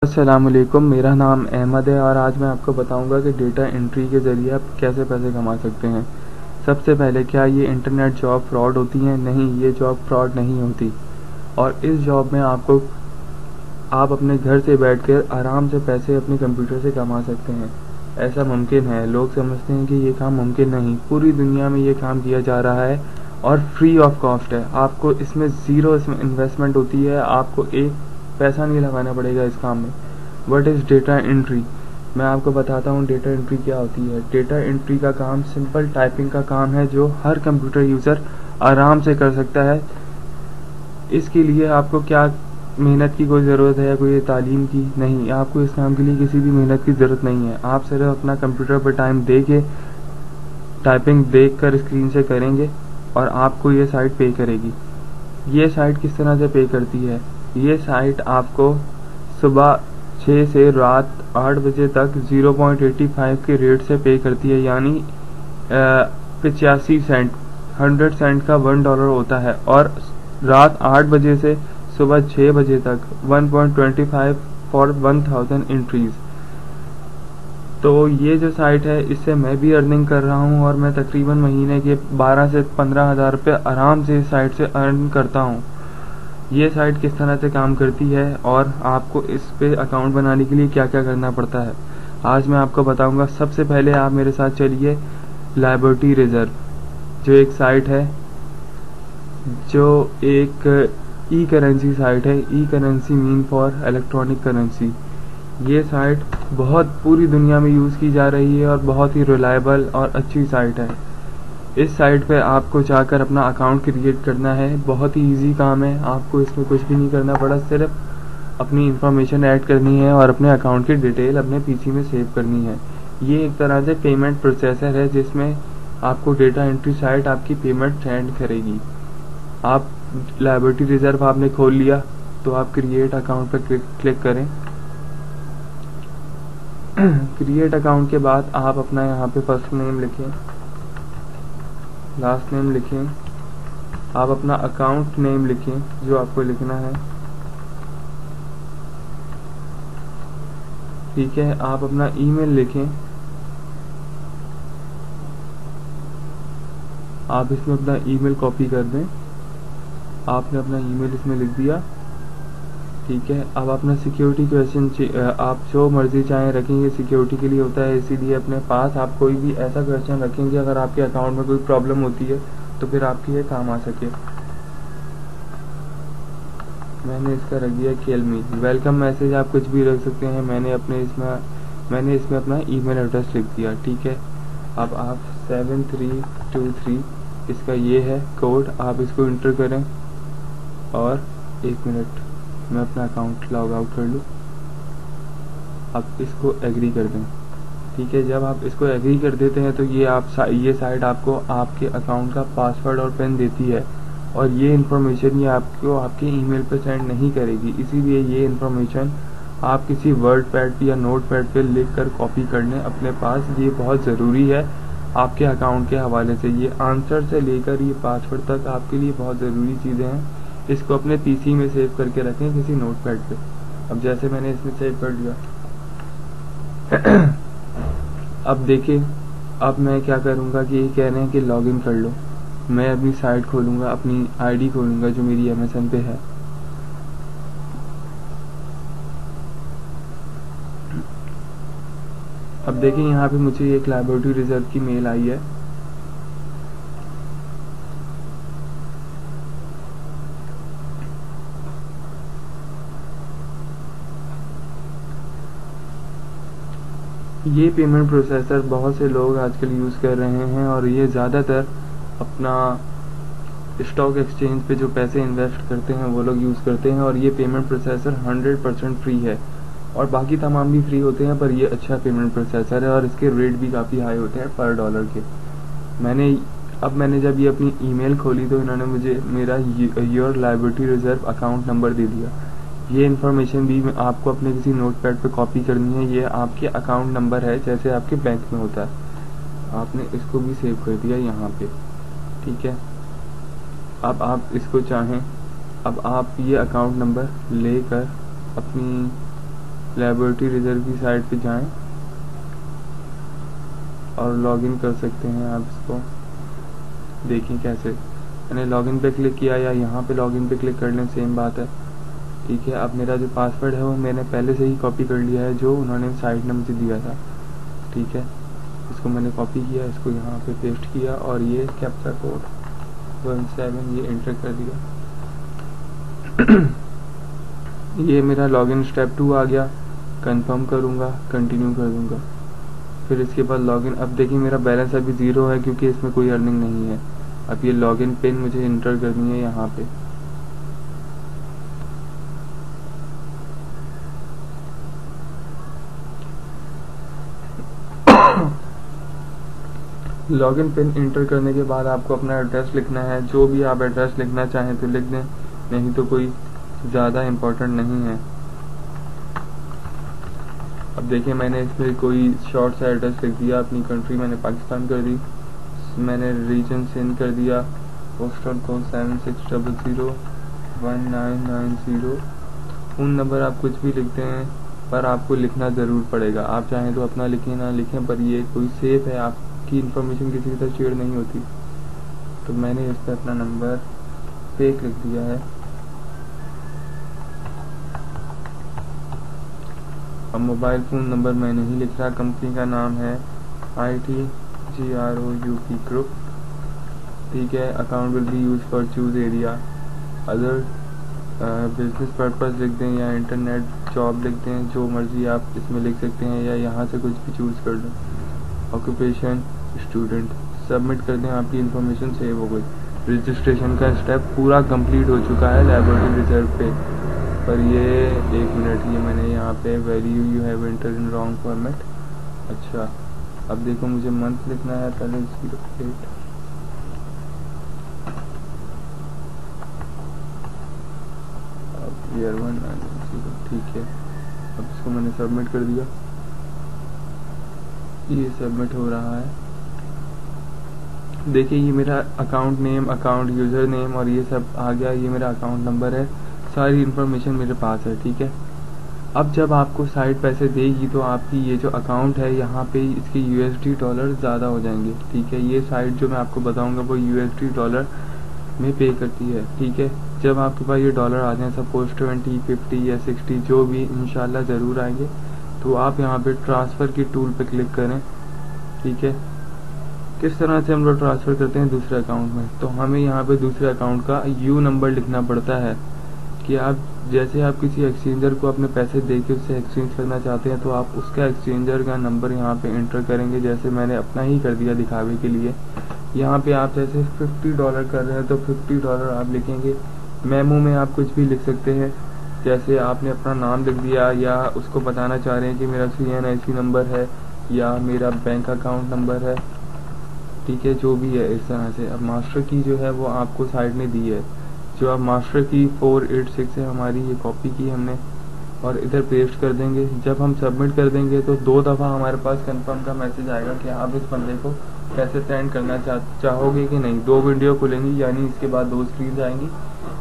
अस्सलामुअलैकुम, मेरा नाम अहमद है और आज मैं आपको बताऊंगा कि डेटा एंट्री के ज़रिए आप कैसे पैसे कमा सकते हैं। सबसे पहले, क्या ये इंटरनेट जॉब फ्रॉड होती हैं? नहीं, ये जॉब फ्रॉड नहीं होती। और इस जॉब में आप अपने घर से बैठकर आराम से पैसे अपने कंप्यूटर से कमा सकते हैं। ऐसा मुमकिन है। लोग समझते हैं कि ये काम मुमकिन नहीं। पूरी दुनिया में ये काम किया जा रहा है और फ्री ऑफ कॉस्ट है। आपको इसमें ज़ीरो इन्वेस्टमेंट होती है। आपको एक पैसा नहीं लगाना पड़ेगा इस काम में। What is data entry? मैं आपको बताता हूँ डेटा एंट्री क्या होती है। डेटा एंट्री का काम सिंपल टाइपिंग का काम है जो हर कंप्यूटर यूज़र आराम से कर सकता है। इसके लिए आपको क्या मेहनत की कोई ज़रूरत है या कोई तालीम की? नहीं, आपको इस काम के लिए किसी भी मेहनत की ज़रूरत नहीं है। आप सिर्फ अपना कंप्यूटर पर टाइम दे के टाइपिंग देख कर स्क्रीन से करेंगे और आपको ये साइट पे करेगी। ये साइट किस तरह से पे करती है? ये साइट आपको सुबह 6 से रात 8 बजे तक 0.85 के रेट से पे करती है, यानी 85 सेंट। 100 सेंट का $1 होता है और रात 8 बजे से सुबह 6 बजे तक 1.25 फॉर 1000 एंट्रीज। तो ये जो साइट है इससे मैं भी अर्निंग कर रहा हूँ और मैं तकरीबन महीने के 12 से 15 हज़ार रुपये आराम से इस साइट से अर्न करता हूँ। ये साइट किस तरह से काम करती है और आपको इस पे अकाउंट बनाने के लिए क्या क्या करना पड़ता है, आज मैं आपको बताऊंगा। सबसे पहले आप मेरे साथ चलिए लिबर्टी रिजर्व, जो एक साइट है, जो एक ई करेंसी साइट है। E currency mean for electronic currency. ये साइट बहुत पूरी दुनिया में यूज़ की जा रही है और बहुत ही रिलायबल और अच्छी साइट है। इस साइट पे आपको जाकर अपना अकाउंट क्रिएट करना है। बहुत ही इजी काम है, आपको इसमें कुछ भी नहीं करना पड़ा, सिर्फ अपनी इंफॉर्मेशन ऐड करनी है और अपने अकाउंट की डिटेल अपने पीसी में सेव करनी है। ये एक तरह से पेमेंट प्रोसेसर है जिसमें आपको डेटा एंट्री साइट आपकी पेमेंट सेंड करेगी। आप लिबर्टी रिजर्व आपने खोल लिया तो आप क्रिएट अकाउंट पर क्लिक करें। क्रिएट अकाउंट के बाद आप अपना यहाँ पे फर्स्ट नेम लिखें, लास्ट नेम लिखें, आप अपना अकाउंट नेम लिखें जो आपको लिखना है, ठीक है। आप अपना ईमेल लिखें, आप इसमें अपना ईमेल कॉपी कर दें। आपने अपना ईमेल इसमें लिख दिया, ठीक है। अब अपना सिक्योरिटी क्वेश्चन आप जो मर्जी चाहें रखेंगे, सिक्योरिटी के लिए होता है, इसीलिए अपने पास आप कोई भी ऐसा क्वेश्चन रखेंगे अगर आपके अकाउंट में कोई प्रॉब्लम होती है तो फिर आपके ये काम आ सके। मैंने इसका रख दिया टेल मी। वेलकम मैसेज आप कुछ भी रख सकते हैं। मैंने इसमें अपना ईमेल एड्रेस लिख दिया, ठीक है। अब आप 7323 इसका ये है कोड, आप इसको इंटर करें और 1 मिनट मैं अपना अकाउंट लॉग आउट कर लूँ। अब इसको एग्री कर दें, ठीक है। जब आप इसको एग्री कर देते हैं तो ये साइट आपको आपके अकाउंट का पासवर्ड और पिन देती है और ये इन्फॉर्मेशन ये आपको आपके ईमेल पे सेंड नहीं करेगी। इसीलिए ये इन्फॉर्मेशन आप किसी वर्ड पैड या नोट पैड पे लिख कर कॉपी कर लें अपने पास। ये बहुत ज़रूरी है आपके अकाउंट के हवाले से। ये आंसर से लेकर ये पासवर्ड तक आपके लिए बहुत ज़रूरी चीज़ें हैं। इसको अपने पीसी में सेव करके रखें किसी नोट पैड पे। अब जैसे मैंने इसमें सेव कर दिया अब देखिए, अब मैं क्या करूँगा कि ये कह रहे हैं कि लॉगिन कर लो। मैं अपनी साइट खोलूँगा, अपनी आईडी खोलूँगा जो मेरी MSN पे है। अब देखिए यहाँ पे मुझे एक लिबर्टी रिजर्व की मेल आई है। ये पेमेंट प्रोसेसर बहुत से लोग आजकल यूज़ कर रहे हैं और ये ज़्यादातर अपना स्टॉक एक्सचेंज पे जो पैसे इन्वेस्ट करते हैं वो लोग यूज़ करते हैं। और ये पेमेंट प्रोसेसर 100% फ्री है और बाकी तमाम भी फ्री होते हैं, पर ये अच्छा पेमेंट प्रोसेसर है और इसके रेट भी काफ़ी हाई होते हैं पर डॉलर के। मैंने जब ये अपनी ईमेल खोली तो इन्होंने मुझे मेरा your Liberty Reserve account number दे दिया। ये इन्फॉर्मेशन भी आपको अपने किसी नोटपैड पे कॉपी करनी है। ये आपके अकाउंट नंबर है जैसे आपके बैंक में होता है। आपने इसको भी सेव कर दिया यहाँ पे, ठीक है। अब आप इसको चाहें, अब आप ये अकाउंट नंबर लेकर अपनी लायबिलिटी रिजर्व की साइट पे जाएं और लॉगिन कर सकते हैं। आप इसको देखें कैसे। मैंने लॉगिन पे क्लिक किया या यहाँ पे लॉगिन पे क्लिक कर लें, सेम बात है। ठीक है, अब मेरा जो पासवर्ड है वो मैंने पहले से ही कॉपी कर लिया है जो उन्होंने साइट ने मुझे दिया था। ठीक है, इसको मैंने कॉपी किया, इसको यहाँ पे पेस्ट किया और ये कैप्चा कोड 17 ये एंटर कर दिया। ये मेरा लॉगिन स्टेप 2 आ गया। कंफर्म करूँगा, कंटिन्यू कर दूँगा, फिर इसके बाद लॉगिन। अब देखिए मेरा बैलेंस अभी 0 है क्योंकि इसमें कोई अर्निंग नहीं है। अब ये लॉगिन पिन मुझे इंटर करनी है यहाँ पे। लॉगिन पिन इंटर करने के बाद आपको अपना एड्रेस लिखना है। जो भी आप एड्रेस लिखना चाहें तो लिख दें, नहीं तो कोई ज़्यादा इम्पोर्टेंट नहीं है। अब देखिए मैंने इसमें कोई शॉर्ट सा एड्रेस लिख दिया। अपनी कंट्री मैंने पाकिस्तान कर दी, मैंने रीजन सिंध कर दिया, पोस्टल कोड 76001990। फ़ोन नंबर आप कुछ भी लिखते हैं पर आपको लिखना ज़रूर पड़ेगा। आप चाहें तो अपना लिखें ना लिखें, पर ये कोई सेफ है, आपकी इन्फॉर्मेशन किसी तरह शेयर नहीं होती। तो मैंने इस पर अपना नंबर फेक लिख दिया है। अब मोबाइल फ़ोन नंबर मैं नहीं लिख रहा। कंपनी का नाम है ITGROUP ग्रुप। ठीक है, account will be use for choose area. Other business purpose लिख दें या इंटरनेट जॉब लिख दें, जो मर्जी आप इसमें लिख सकते हैं या यहाँ से कुछ भी चूज़ कर दें। ऑक्यूपेशन स्टूडेंट, सबमिट कर दें, आपकी इन्फॉर्मेशन सेव हो गई। रजिस्ट्रेशन का स्टेप पूरा कंप्लीट हो चुका है लायबिलिटी रिजर्व पे। पर ये 1 मिनट, ये मैंने यहाँ पे value you have enter in wrong format. अच्छा, अब देखो मुझे मंथ लिखना है पहले 08 ईयर 1990। ठीक है, अब इसको मैंने सबमिट कर दिया। ये सबमिट हो रहा है। देखिए ये मेरा account name, account user name और ये सब आ गया। ये मेरा अकाउंट नंबर है, सारी इन्फॉर्मेशन मेरे पास है। ठीक है, अब जब आपको साइट पैसे देगी तो आपकी ये जो अकाउंट है यहाँ पे इसके USD डॉलर ज़्यादा हो जाएंगे। ठीक है, ये साइट जो मैं आपको बताऊंगा वो USD डॉलर में पे करती है। ठीक है, जब आपके पास ये डॉलर आ जाए, सपोज 20, 50 या 60 जो भी इंशाल्लाह ज़रूर आएंगे, तो आप यहाँ पे ट्रांसफ़र की टूल पे क्लिक करें। ठीक है, किस तरह से हम लोग ट्रांसफ़र करते हैं दूसरे अकाउंट में, तो हमें यहाँ पे दूसरे अकाउंट का U नंबर लिखना पड़ता है कि आप जैसे आप किसी एक्सचेंजर को अपने पैसे दे के उससे एक्सचेंज करना चाहते हैं तो आप उसका एक्सचेंजर का नंबर यहाँ पे एंटर करेंगे। जैसे मैंने अपना ही कर दिया दिखावे के लिए। यहाँ पे आप जैसे $50 कर रहे हैं तो $50 आप लिखेंगे। मेमो में आप कुछ भी लिख सकते हैं, जैसे आपने अपना नाम लिख दिया या उसको बताना चाह रहे हैं कि मेरा CNIC नंबर है या मेरा बैंक अकाउंट नंबर है। ठीक है, जो भी है इस तरह से। अब मास्टर की जो है वो आपको साइट ने दी है, जो आप मास्टर की 486 है हमारी, ये कॉपी की हमने और इधर पेस्ट कर देंगे। जब हम सबमिट कर देंगे तो 2 दफ़ा हमारे पास कंफर्म का मैसेज आएगा कि आप इस बंदे को पैसे सेंड करना चाहोगे कि नहीं। 2 विंडो खुलेंगी, यानी इसके बाद 2 स्क्रीन आएंगी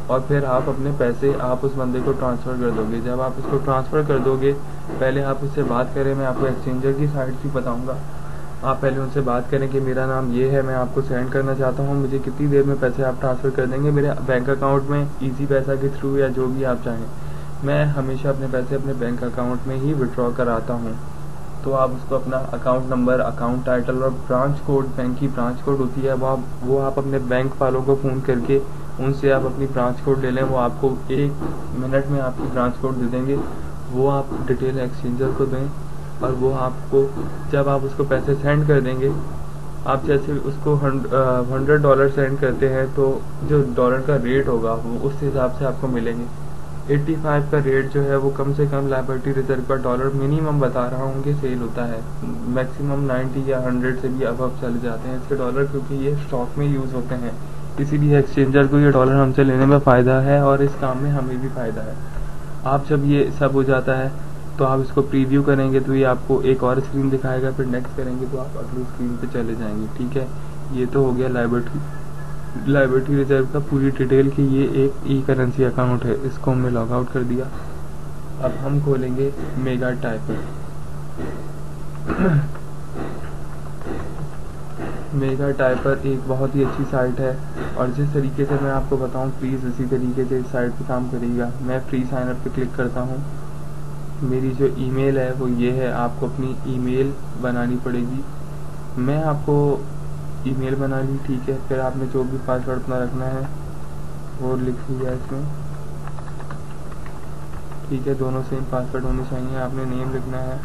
और फिर आप अपने पैसे आप उस बंदे को ट्रांसफ़र कर दोगे। जब आप उसको ट्रांसफ़र कर दोगे, पहले आप उससे बात करें, मैं आपको एक्सचेंजर की साइट भी बताऊँगा। आप पहले उनसे बात करें कि मेरा नाम ये है, मैं आपको सेंड करना चाहता हूँ, मुझे कितनी देर में पैसे आप ट्रांसफ़र कर देंगे मेरे बैंक अकाउंट में, इजी पैसा के थ्रू या जो भी आप चाहें। मैं हमेशा अपने पैसे अपने बैंक अकाउंट में ही विड्रॉ कराता हूँ। तो आप उसको अपना अकाउंट नंबर, अकाउंट टाइटल और ब्रांच कोड, बैंक की ब्रांच कोड होती है वो आप अपने बैंक वालों को फ़ोन करके उनसे आप अपनी ब्रांच कोड ले लें। वो आपको 1 मिनट में आपकी ब्रांच कोड दे देंगे। वो आप डिटेल एक्सचेंजर को दें और वो आपको, जब आप उसको पैसे सेंड कर देंगे, आप जैसे उसको $100 सेंड करते हैं तो जो डॉलर का रेट होगा वो उस हिसाब से आपको मिलेंगे। 85 का रेट जो है वो कम से कम लायबिलिटी रिजर्व का डॉलर मिनिमम बता रहा हूँ कि सेल होता है। मैक्सिमम 90 या 100 से भी अबव चले जाते हैं इसके डॉलर, क्योंकि ये स्टॉक में यूज़ होते हैं। इसीलिए एक्सचेंजर को ये डॉलर हमसे लेने में फ़ायदा है और इस काम में हमें भी फ़ायदा है। आप जब ये सब हो जाता है तो आप इसको प्रीव्यू करेंगे तो ये आपको एक और स्क्रीन दिखाएगा, फिर नेक्स्ट करेंगे तो आप अगली स्क्रीन पे चले जाएंगे। ठीक है, ये तो हो गया लायबिलिटी रिजर्व का पूरी डिटेल की। ये एक ई करेंसी अकाउंट है, इसको हमने लॉग आउट कर दिया। अब हम खोलेंगे मेगा टाइपर। मेगा टाइपर एक बहुत ही अच्छी साइट है और जिस तरीके से मैं आपको बताऊं प्लीज़ इसी तरीके से इस साइट पे काम करिएगा। मैं फ्री साइन अप पे क्लिक करता हूं। मेरी जो ईमेल है वो ये है, आपको अपनी ईमेल बनानी पड़ेगी। मैं आपको ईमेल बना ली, ठीक है। फिर आपने जो भी पासवर्ड अपना रखना है वो लिख लिया इसमें, ठीक है। दोनों सेम पासवर्ड होने चाहिए। आपने नेम लिखना है,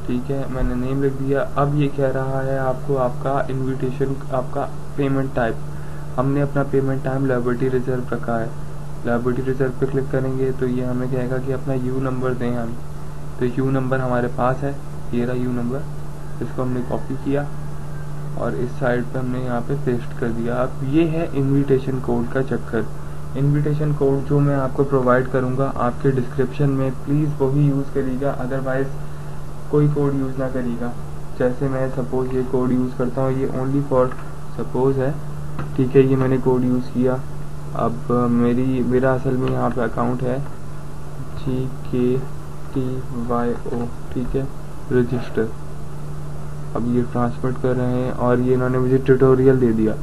ठीक है। मैंने नेम लिख दिया। अब ये कह रहा है आपको आपका इनविटेशन, आपका पेमेंट टाइप। हमने अपना पेमेंट टाइम लिबर्टी रिजर्व रखा है। लिबर्टी रिजर्व पे क्लिक करेंगे तो ये हमें कहेगा कि अपना यू नंबर दें हम। तो यू नंबर हमारे पास है, ये रहा यू नंबर। इसको हमने कॉपी किया और इस साइड पे हमने यहाँ पे पेस्ट कर दिया। अब ये है इनविटेशन कोड का चक्कर। इनविटेशन कोड जो मैं आपको प्रोवाइड करूँगा आपके डिस्क्रिप्शन में, प्लीज़ वही यूज़ करिएगा, अदरवाइज कोई कोड यूज़ ना करिएगा। जैसे मैं सपोज ये कोड यूज़ करता हूँ, ये ओनली फॉर सपोज है, ठीक है। ये मैंने कोड यूज़ किया। अब मेरा असल में यहाँ पे अकाउंट है GKTYO, ठीक है, रजिस्टर। अब ये ट्रांसमिट कर रहे हैं और ये इन्होंने मुझे ट्यूटोरियल दे दिया।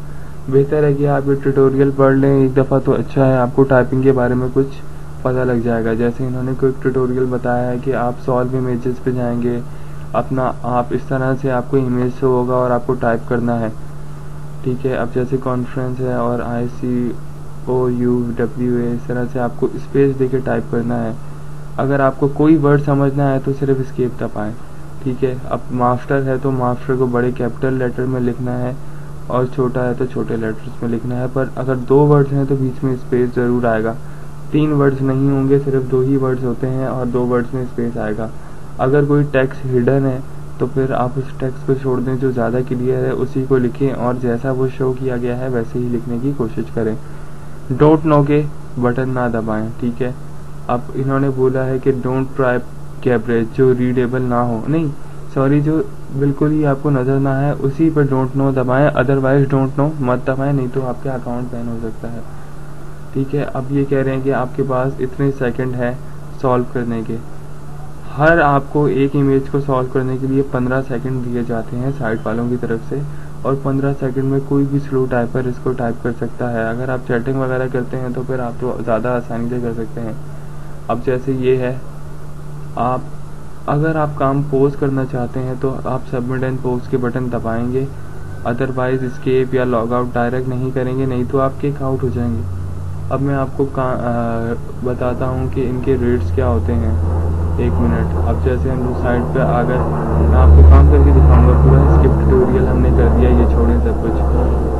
बेहतर है कि आप ये ट्यूटोरियल पढ़ लें एक दफ़ा तो अच्छा है, आपको टाइपिंग के बारे में कुछ पता लग जाएगा। जैसे इन्होंने कोई ट्यूटोरियल बताया है कि आप सॉल्व इमेजेस पे जाएंगे, अपना आप इस तरह से आपको इमेज शो होगा और आपको टाइप करना है, ठीक है। अब जैसे कॉन्फ्रेंस है और ICOUWA, इस तरह से आपको स्पेस देके टाइप करना है। अगर आपको कोई वर्ड समझना है तो सिर्फ एस्केप दबाएं, ठीक है। अब मास्टर है तो मास्टर को बड़े कैपिटल लेटर में लिखना है और छोटा है तो छोटे लेटर्स में लिखना है। पर अगर 2 वर्ड्स हैं तो बीच में स्पेस ज़रूर आएगा। 3 वर्ड्स नहीं होंगे, सिर्फ 2 ही वर्ड्स होते हैं और 2 वर्ड्स में स्पेस आएगा। अगर कोई टेक्स्ट हिडन है तो फिर आप उस टेक्स्ट को छोड़ दें, जो ज़्यादा क्लियर है उसी को लिखें और जैसा वो शो किया गया है वैसे ही लिखने की कोशिश करें। डोंट नो के बटन ना दबाएं, ठीक है। अब इन्होंने बोला है कि डोंट ट्राई कैब्रेज, जो रीडेबल ना हो, नहीं सॉरी, जो बिल्कुल ही आपको नज़र ना है उसी पर डोंट नो दबाएं, अदरवाइज डोंट नो मत दबाएं, नहीं तो आपके अकाउंट बैन हो सकता है, ठीक है। अब ये कह रहे हैं कि आपके पास इतने सेकंड है सॉल्व करने के। हर आपको एक इमेज को सॉल्व करने के लिए 15 सेकंड दिए जाते हैं साइट वालों की तरफ से और 15 सेकंड में कोई भी स्लो टाइपर इसको टाइप कर सकता है। अगर आप चैटिंग वगैरह करते हैं तो फिर आप तो ज़्यादा आसानी से कर सकते हैं। अब जैसे ये है, आप अगर आप काम पोज करना चाहते हैं तो आप सबमिट एंड पोज के बटन दबाएंगे, अदरवाइज एस्केप या लॉग आउट डायरेक्ट नहीं करेंगे, नहीं तो आप किक आउट हो जाएंगे। अब मैं आपको बताता हूँ कि इनके रेट्स क्या होते हैं। 1 मिनट। अब जैसे हम लोग साइट पे आ गए, मैं आपको काम करके दिखाऊंगा पूरा। स्किप ट्यूटोरियल हमने कर दिया, ये छोड़ें सब कुछ।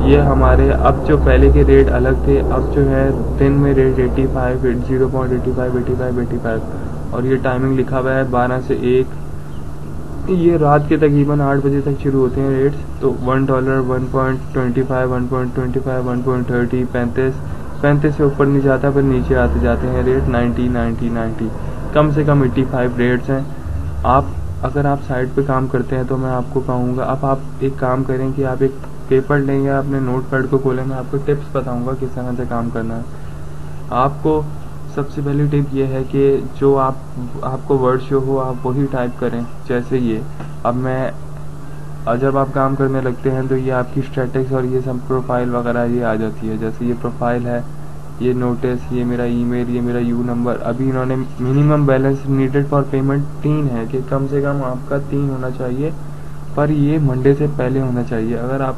ये हमारे अब जो पहले के रेट अलग थे, अब जो है दिन में रेट 85, 0.85, 85, 85 और ये टाइमिंग लिखा हुआ है 12 से 1। ये रात के तकरीबन 8 बजे तक शुरू होते हैं रेट्स। तो $1, 1.25, 1.25, 1.30, 35 से ऊपर नहीं जाता, पर नीचे आते जाते हैं रेट 90, 90, 90, कम से कम 85 रेट्स हैं। अगर आप साइट पे काम करते हैं तो मैं आपको कहूँगा, अब आप एक काम करें कि आप एक पेपर लें या अपने नोट पैड को खोलें। मैं आपको टिप्स बताऊँगा किस तरह से काम करना है। आपको सबसे पहली टिप ये है कि जो आपको वर्ड शो हो आप वही टाइप करें। जैसे ये अब जब आप काम करने लगते हैं तो ये आपकी स्टैटिक्स और ये सब प्रोफाइल वगैरह ये आ जाती है। जैसे ये प्रोफाइल है, ये नोटिस, ये मेरा ईमेल, ये मेरा यू नंबर। अभी इन्होंने minimum balance needed for payment 3 है कि कम से कम आपका 3 होना चाहिए, पर ये मंडे से पहले होना चाहिए। अगर आप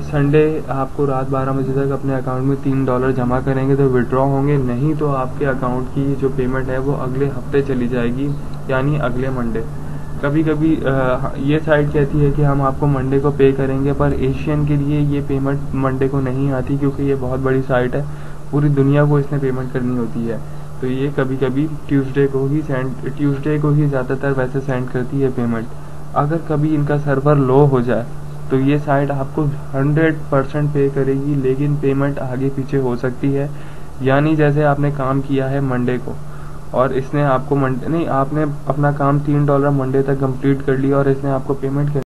संडे आपको रात 12 बजे तक अपने अकाउंट में $3 जमा करेंगे तो विड्रॉ होंगे, नहीं तो आपके अकाउंट की जो पेमेंट है वो अगले हफ्ते चली जाएगी, यानी अगले मंडे। कभी कभी ये साइट कहती है कि हम आपको मंडे को पे करेंगे, पर एशियन के लिए ये पेमेंट मंडे को नहीं आती, क्योंकि ये बहुत बड़ी साइट है, पूरी दुनिया को इसमें पेमेंट करनी होती है। तो ये कभी कभी ट्यूसडे को ही ज़्यादातर वैसे सेंड करती है पेमेंट। अगर कभी इनका सर्वर लो हो जाए तो ये साइट आपको 100% पे करेगी, लेकिन पेमेंट आगे पीछे हो सकती है। यानी जैसे आपने काम किया है मंडे को और इसने आपको आपने अपना काम $3 मंडे तक कंप्लीट कर लिया और इसने आपको पेमेंट